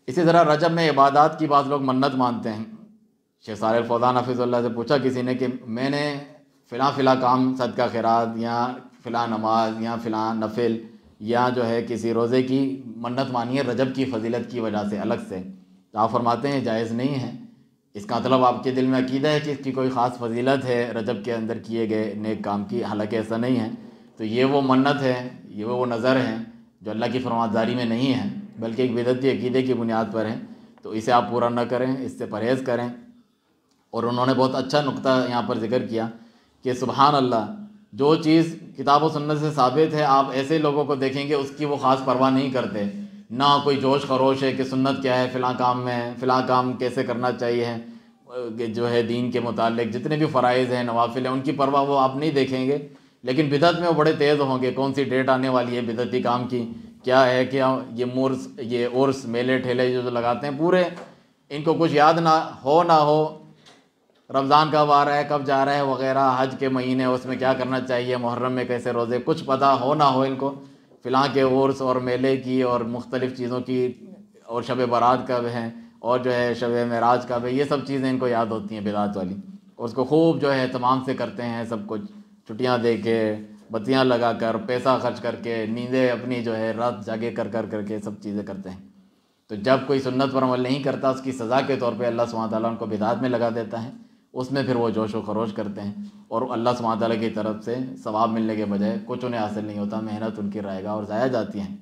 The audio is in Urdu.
اسی طرح رجب میں عبادات کی بعض لوگ منت مانتے ہیں۔ شیخ صالح الفوزان حفظ اللہ سے پوچھا کسی نے کہ میں نے فلاں کام صدقہ خیرات یا فلاں نماز یا فلاں نفل یا جو ہے کسی روزے کی منت مانی ہے رجب کی فضیلت کی وجہ سے الگ سے، تو آپ فرماتے ہیں جائز نہیں ہے۔ اس کا مطلب آپ کے دل میں عقیدہ ہے کہ اس کی کوئی خاص فضیلت ہے رجب کے اندر کیے گئے نیک کام کی، حالانکہ ایسا نہیں ہے۔ تو یہ وہ منت ہے، یہ وہ نظر ہیں جو اللہ کی فرمانبرداری میں نہیں ہے، بلکہ ایک بدعتی عقیدے کی بنیاد پر ہے، تو اسے آپ پورا نہ کریں، اس سے پرہیز کریں۔ اور انہوں نے بہت اچھا نقطہ یہاں پر ذکر کیا کہ سبحان اللہ، جو چیز کتاب و سنت سے ثابت ہے آپ ایسے لوگوں کو دیکھیں گے اس کی وہ خاص پرواہ نہیں کرتے، نہ کوئی جوش خروش ہے کہ سنت کیا ہے فلاں کام میں، فلاں کام کیسے کرنا چاہیے، جو ہے دین کے متعلق جتنے بھی فرائض ہیں نوافل ہیں ان کی پرواہ وہ آپ نہیں دیکھیں گے۔ لیکن بدعت میں وہ بڑے تیز ہوں گے، کون سی ڈیٹ آنے والی ہے بدعتی کام کی، کیا ہے کہ یہ عرس میلے ٹھیلے جو لگاتے ہیں پورے، ان کو کچھ یاد نہ ہو رمضان کب آ رہا ہے کب جا رہا ہے وغیرہ، حج کے مہینے اس میں کیا کرنا چاہیے، محرم میں کیسے روزے، کچھ پتہ ہو نہ ہو ان کو فلاں کے عرس اور میلے کی اور مختلف چیزوں کی، اور شب برات کب ہے اور جو ہے شب معراج کب ہے، یہ سب چیزیں ان کو یاد ہوتی ہیں بدعت والی، اور اس کو خوب جو ہے اہتمام سے کرتے ہیں، سب کچھ چھٹیاں دے کے بتیاں لگا کر پیسہ خرچ کر کے نیندیں اپنی جو ہے رات جاگے کر کے سب چیزیں کرتے ہیں۔ تو جب کوئی سنت پر عمل نہیں کرتا اس کی سزا کے طور پہ اللہ سبحانہ وتعالیٰ ان کو بدعت میں لگا دیتا ہے، اس میں پھر وہ جوش و خروش کرتے ہیں، اور اللہ سبحانہ وتعالیٰ کی طرف سے ثواب ملنے کے بجائے کچھ انہیں حاصل نہیں ہوتا، محنت ان کی رائے گاہ اور ضائع جاتی ہیں۔